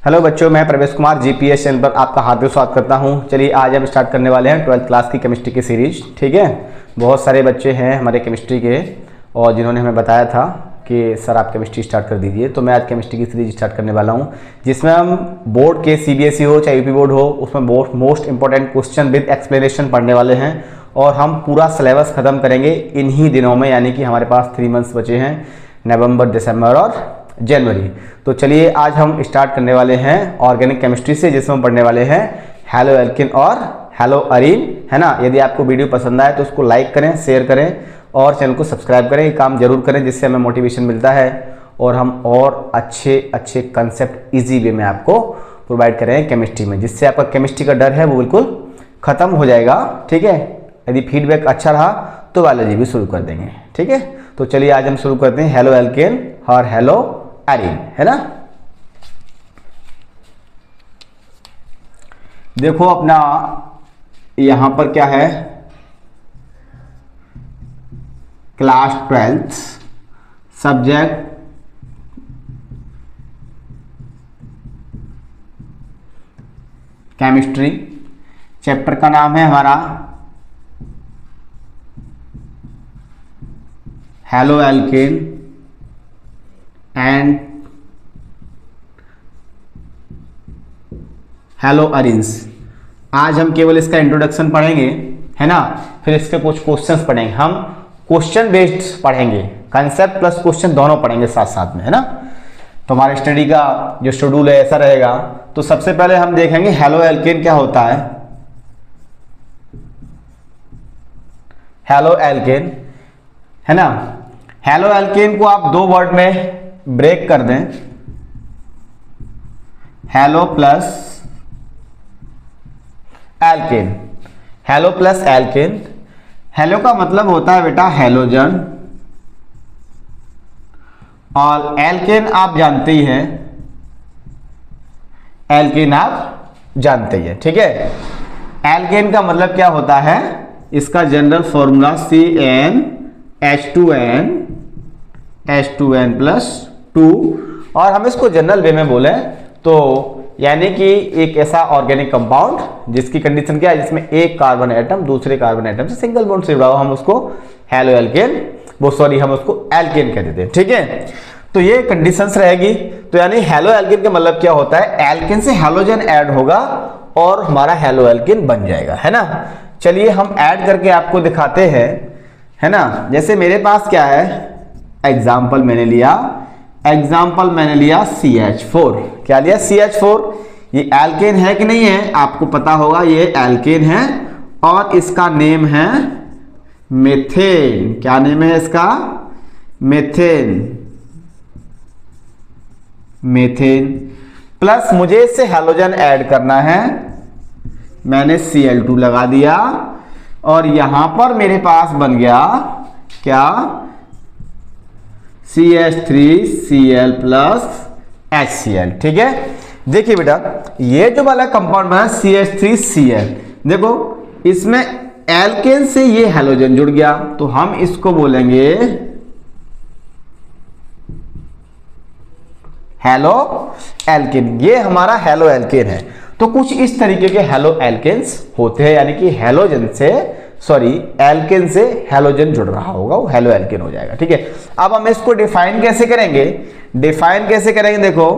Hello बच्चों, मैं प्रवेश कुमार जीपीएस चैनल पर आपका हार्दिक स्वागत करता हूं। चलिए आज हम स्टार्ट करने वाले हैं 12th क्लास की केमिस्ट्री की सीरीज। ठीक है, बहुत सारे बच्चे हैं हमारे केमिस्ट्री के और जिन्होंने हमें बताया था कि सर आप केमिस्ट्री स्टार्ट कर दीजिए, तो मैं आज केमिस्ट्री की सीरीज स्टार्ट करने वाला हूं, जिसमें हम बोर्ड के सीबीएसई हो चाहे यूपी बोर्ड हो, उसमें most important question with explanation पढ़ने वाले हैं और हम पूरा सिलेबस खत्म करेंगे इन्हीं दिनों में, यानी कि हमारे पास 3 मंथ्स बचे हैं, नवंबर, दिसंबर और जनवरी। तो चलिए आज हम स्टार्ट करने वाले हैं ऑर्गेनिक केमिस्ट्री से, जिसमें हम पढ़ने वाले हैं हेलो एल्किन और हेलो अरीन, है ना। यदि आपको वीडियो पसंद आए तो उसको लाइक करें, शेयर करें और चैनल को सब्सक्राइब करें। ये काम जरूर करें, जिससे हमें मोटिवेशन मिलता है और हम और अच्छे अच्छे कंसेप्ट इजी वे में आपको प्रोवाइड करें केमिस्ट्री में, जिससे आपका केमिस्ट्री का डर है वो बिल्कुल खत्म हो जाएगा। ठीक है, यदि फीडबैक अच्छा रहा तो बायोलॉजी भी शुरू कर देंगे। ठीक है, तो चलिए आज हम शुरू करते हैं हेलो एल्केन और हेलो अरीन, है ना। देखो अपना यहां पर क्या है, class 12th subject chemistry, chapter का नाम है हमारा halo alkane and hello arenes. आज हम केवल इसका इंट्रोडक्शन पढ़ेंगे, है ना, फिर इसके कुछ क्वेश्चंस पढ़ेंगे। हम क्वेश्चन बेस्ड पढ़ेंगे, कंसेप्ट प्लस क्वेश्चन दोनों पढ़ेंगे साथ साथ में, है ना। तो हमारे स्टडी का जो शेड्यूल है ऐसा रहेगा। तो सबसे पहले हम देखेंगे हेलो एल्केन क्या होता है। हेलो एल्केन, है ना। हेलो एल्केन को आप 2 वर्ड में ब्रेक कर दें, halo plus alkane. Halo plus alkane, halo का मतलब होता है बेटा हेलोजन और एल्केन आप जानते ही हैं, एल्केन आप जानते ही हैं। ठीक है, एल्केन का मतलब क्या होता है, इसका जनरल फॉर्मूला CnH2n+2 और हम इसको जनरल वे में बोले तो यानी कि एक ऐसा ऑर्गेनिक कंपाउंड जिसकी कंडीशन क्या है, जिसमें एक कार्बन एटम दूसरे कार्बन एटम से सिंगल बॉन्ड से जुड़ा हो, हम उसको हेलो एल्केन हम उसको एल्केन कह देते हैं। ठीक है, तो ये कंडीशंस रहेगी। तो यानी हेलो एल्केन का मतलब क्या होता है, एल्केन से हेलोजन ऐड होगा और हमारा हेलो एल्केन बन जाएगा, है ना। चलिए हम ऐड करके आपको दिखाते हैं, है ना। जैसे मेरे पास क्या है, एग्जाम्पल मैंने लिया CH4। क्या लिया, CH4। ये एल्केन है कि नहीं है, आपको पता होगा ये एल्केन है और इसका नेम है मेथेन। क्या नेम है इसका, मेथेन प्लस मुझे इससे हेलोजन ऐड करना है, मैंने Cl2 लगा दिया और यहां पर मेरे पास बन गया क्या, CH3Cl प्लस HCl। ठीक है, देखिए बेटा ये जो वाला कंपाउंड बना CH3Cl, देखो इसमें एल्केन से ये हेलोजन जुड़ गया तो हम इसको बोलेंगे हेलो एल्केन। ये हमारा हेलो एल्केन है। तो कुछ इस तरीके के हेलो एल्केन्स होते हैं, यानी कि एल्केन से हेलोजन जुड़ रहा होगा, वो हेलो एल्केन हो जाएगा। ठीक है, अब हम इसको डिफाइन कैसे करेंगे, देखो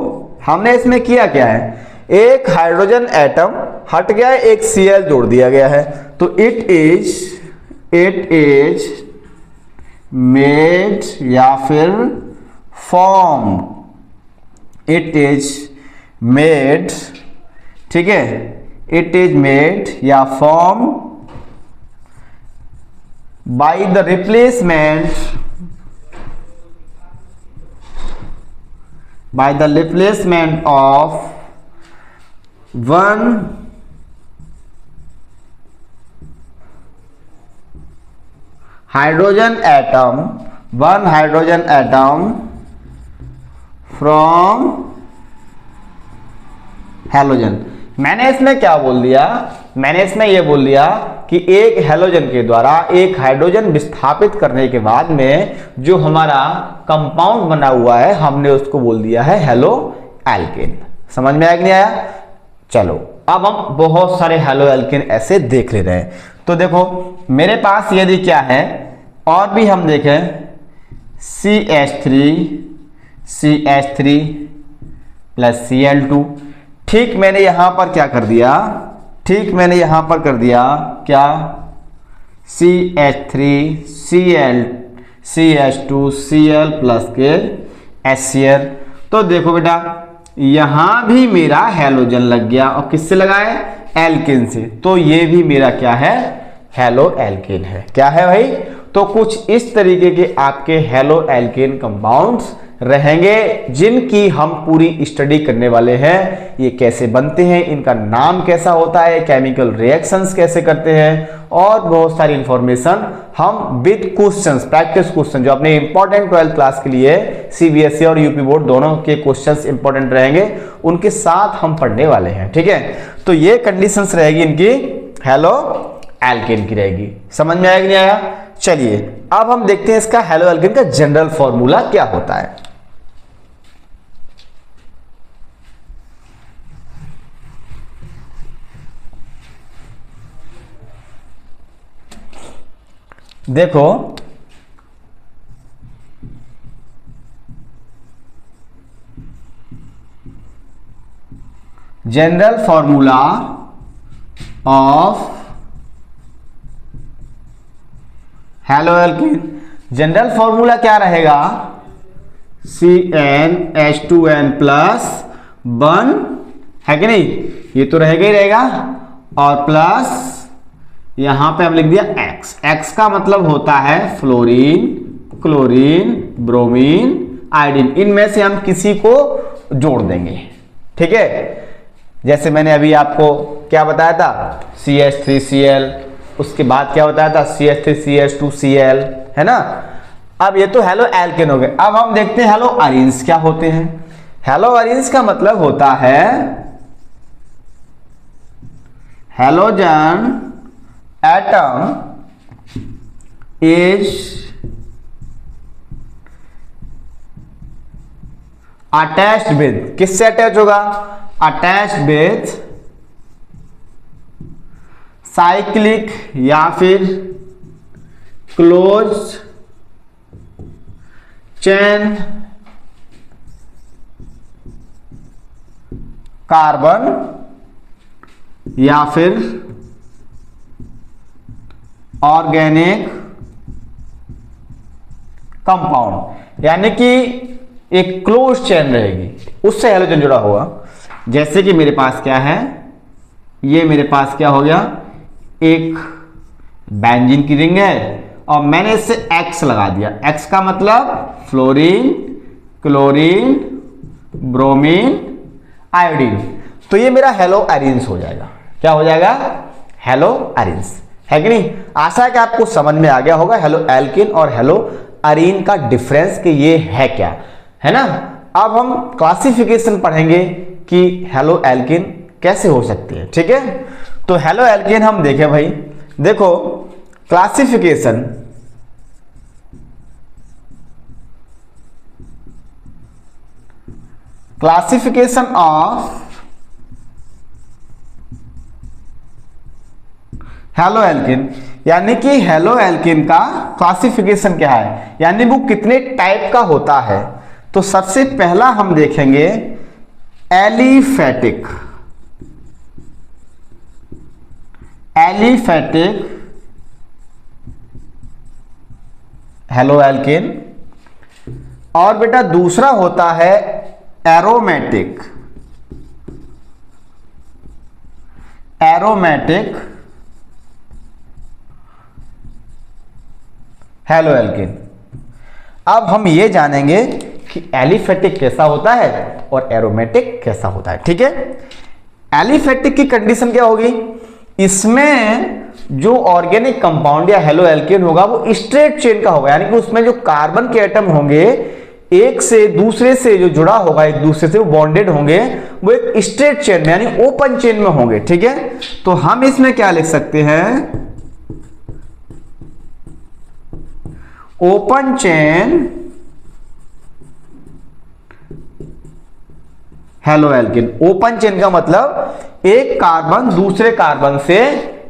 हमने इसमें किया क्या है, एक हाइड्रोजन एटम हट गया है, एक Cl जोड़ दिया गया है, तो इट इज मेड या फिर फॉर्म, इट इज मेड, ठीक है, इट इज मेड या form by the replacement of one hydrogen atom from halogen। मैंने इसमें क्या बोल दिया, मैंने इसमें यह बोल दिया कि एक हैलोजन के द्वारा एक हाइड्रोजन विस्थापित करने के बाद में जो हमारा कंपाउंड बना हुआ है हमने उसको बोल दिया है हेलो एल्केन। समझ में आया कि नहीं आया? चलो अब हम बहुत सारे हैलो एल्केन ऐसे देख ले रहे हैं। तो देखो मेरे पास यदि क्या है, और भी हम देखें CH3 प्लस Cl2। ठीक मैंने यहां पर क्या कर दिया, ठीक मैंने यहां पर कर दिया क्या, CH3 CH2 Cl प्लस के HCl। तो देखो बेटा यहां भी मेरा हैलोजन लग गया, और किससे लगा है, एल्केन से। तो ये भी मेरा क्या है, हैलो एल्केन है। क्या है भाई? तो कुछ इस तरीके के आपके हैलो एल्केन कंपाउंड्स रहेंगे जिनकी हम पूरी स्टडी करने वाले हैं। ये कैसे बनते हैं, इनका नाम कैसा होता है, केमिकल रिएक्शंस कैसे करते हैं, और बहुत सारी इंफॉर्मेशन हम विद क्वेश्चंस, प्रैक्टिस क्वेश्चन जो अपने इंपॉर्टेंट 12th क्लास के लिए CBSE और यूपी बोर्ड दोनों के क्वेश्चंस इंपॉर्टेंट रहेंगे, उनके साथ हम पढ़ने वाले हैं। ठीक है, तो ये कंडीशंस रहेगी इनकी हैलो एल्केन की रहेगी। समझ में आया कि नहीं आया? चलिए अब हम देखते हैं इसका हैलो एल्केन का जनरल फॉर्मूला क्या होता है। देखो general formula of haloalkane, general formula क्या रहेगा, CnH2n प्लस 1 है कि नहीं, ये तो रहेगा ही रहेगा, और प्लस यहां पे हम लिख दिया X। X का मतलब होता है फ्लोरीन, क्लोरीन, ब्रोमीन, आयोडीन, इनमें से हम किसी को जोड़ देंगे। ठीक है, जैसे मैंने अभी आपको क्या बताया था, CH3Cl, उसके बाद क्या बताया था, CH3CH2Cl, है ना। अब ये तो हैलो एल्केन हो गए। अब हम देखते हैं हैलो अरीन्स क्या होते हैं। हैलो अरीन्स का मतलब होता है halogen atom is attached with, किससे अटैच होगा, अटैच्ड विद साइक्लिक या फिर क्लोज चेन कार्बन या फिर ऑर्गेनिक कंपाउंड, यानी कि एक क्लोज चेन रहेगी, उससे हैलोजन जुड़ा होगा। जैसे कि मेरे पास क्या है, ये मेरे पास क्या हो गया, एक बेंजीन की रिंग है और मैंने इससे X लगा दिया। X का मतलब फ्लोरीन, क्लोरीन, ब्रोमीन, आयोडीन। तो ये मेरा हैलो अरीन्स हो जाएगा। क्या हो जाएगा, हैलो अरीन्स, है कि नहीं। आशा है कि आपको समझ में आ गया होगा हैलो एल्केन और हैलो अरीन का डिफरेंस कि ये है क्या, है ना। अब हम क्लासिफिकेशन पढ़ेंगे कि हैलो एल्केन कैसे हो सकती है। ठीक है, तो हैलो एल्केन हम देखें भाई, देखो classification, classification of haloalkane, यानी कि हैलो एल्केन का क्लासिफिकेशन क्या है, यानी वो कितने टाइप का होता है। तो सबसे पहला हम देखेंगे एलिफेटिक, एलिफेटिक हैलो एल्केन, और बेटा दूसरा होता है एरोमेटिक, एरोमेटिक हैलो एल्केन। अब हम ये जानेंगे कि एलिफेटिक कैसा होता है और एरोमेटिक कैसा होता है। ठीक है, एलिफेटिक की कंडीशन क्या होगी, इसमें जो ऑर्गेनिक कंपाउंड या हैलो एल्केन होगा वो स्ट्रेट चेन का होगा, यानी कि उसमें जो कार्बन के एटम होंगे एक से दूसरे से जो जुड़ा होगा, एक दूसरे से वो बॉन्डेड होंगे, वो एक स्ट्रेट चेन में यानी ओपन चेन में होंगे। ठीक है, तो हम इसमें क्या लिख सकते हैं, open chain halo alkane. Open chain का मतलब एक कार्बन दूसरे कार्बन से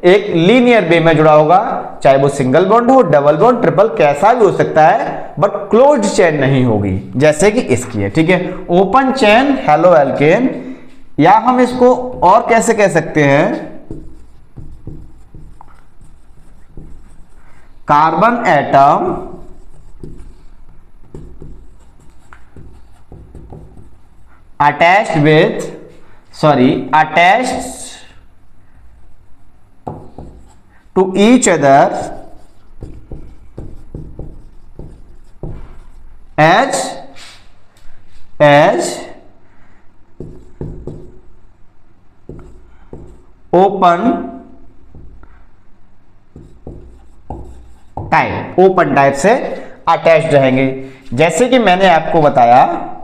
एक लीनियर वे में जुड़ा होगा, चाहे वो सिंगल बॉन्ड हो, डबल बॉन्ड, ट्रिपल, कैसा भी हो सकता है, बट क्लोज्ड चेन नहीं होगी, जैसे कि इसकी है। ठीक है, ओपन चेन हेलो एल्केन, या हम इसको और कैसे कह सकते हैं, carbon atom attached to each other as open type से अटैच्ड रहेंगे। जैसे कि मैंने आपको बताया,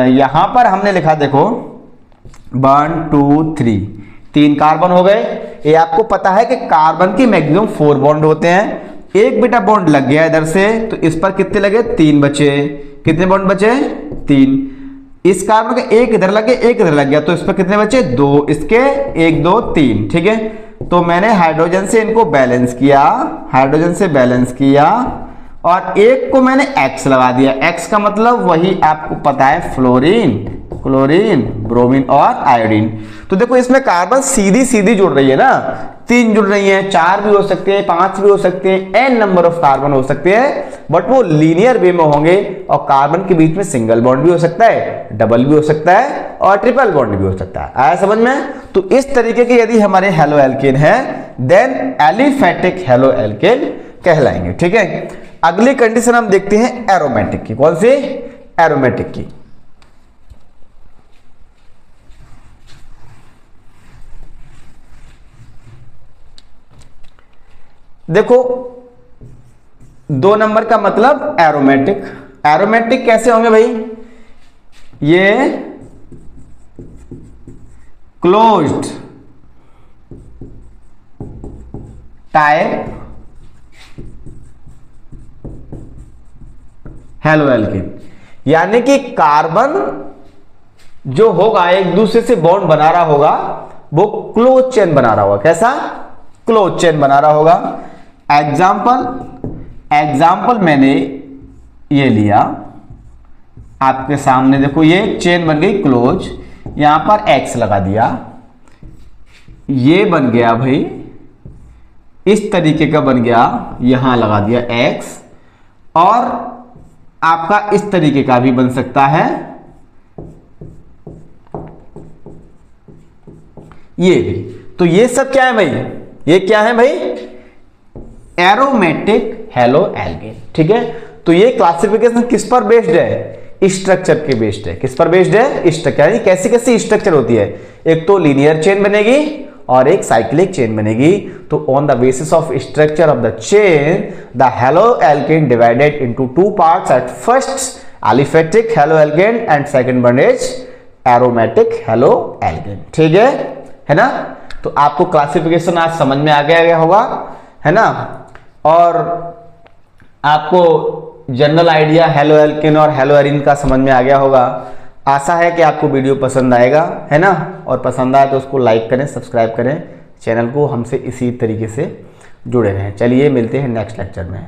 यहां पर हमने लिखा देखो 1 2 3, 3 कार्बन हो गए। ये आपको पता है कि कार्बन की मैक्सिमम 4 बॉन्ड होते हैं, एक बेटा बॉन्ड लग गया इधर से, तो इस पर कितने लगे, 3 बचे। कितने बॉन्ड बचे, 3। इस कार्बन का एक इधर लग गया, एक इधर लग गया, तो इस पर कितने बचे, 2। इसके 1 2 3। ठीक है, तो मैंने हाइड्रोजन से इनको बैलेंस किया, हाइड्रोजन से बैलेंस किया, और एक को मैंने X लगा दिया। X का मतलब वही आपको पता है, फ्लोरीन, क्लोरीन, ब्रोमीन और आयोडीन। तो देखो इसमें कार्बन सीधी सीधी जुड़ रही है ना, 3 जुड़ रही हैं, 4 भी हो सकते हैं, 5 भी हो सकते हैं, n नंबर ऑफ कार्बन हो सकते हैं, बट वो लीनियर वे में होंगे। और कार्बन के बीच में सिंगल बॉन्ड भी हो सकता है, डबल भी हो सकता है, और ट्रिपल बॉन्ड भी हो सकता है। आया समझ में? तो इस तरीके के यदि हमारे हेलो एल्केन है, देन एलिफेटिक हेलो एल्केन कहलाएंगे। ठीक है, अगली कंडीशन हम देखते हैं एरोमेटिक की। कौन सी? एरोमेटिक की। देखो 2 नंबर का मतलब एरोमेटिक। एरोमेटिक कैसे होंगे भाई? ये क्लोज्ड टाइप हेलो एल्केन, यानी कि कार्बन जो होगा एक दूसरे से बॉन्ड बना रहा होगा, वो क्लोज चेन बना रहा होगा। कैसा? क्लोज चेन बना रहा होगा। एग्जाम्पल मैंने ये लिया आपके सामने, देखो ये चेन बन गई क्लोज, यहां पर X लगा दिया, ये बन गया भाई इस तरीके का बन गया, यहां लगा दिया X, और आपका इस तरीके का भी बन सकता है, ये भी। तो ये सब क्या है भाई? ये क्या है भाई? Aromatic halo alkane. ठीक है, तो ये क्लासिफिकेशन किस पर बेस्ड है? स्ट्रक्चर के बेस्ड है। किस पर बेस्ड है? स्ट्रक्चर, यानी कैसी कैसी स्ट्रक्चर होती है। एक तो लीनियर चेन बनेगी और एक साइक्लिक चेन बनेगी। तो on the basis of structure of the chain, the halo alkane divided into 2 parts. At first aliphatic halo alkane and second one is aromatic halo alkane. ठीक है ना? तो आपको क्लासिफिकेशन आज समझ में आ गया होगा, है ना? और आपको जनरल आइडिया हेलो एल्केन और हेलो एरीन का समझ में आ गया होगा। आशा है कि आपको वीडियो पसंद आएगा, है ना? और पसंद आए तो उसको लाइक करें, सब्सक्राइब करें, चैनल को हमसे इसी तरीके से जुड़े रहें। चलिए मिलते हैं नेक्स्ट लेक्चर में।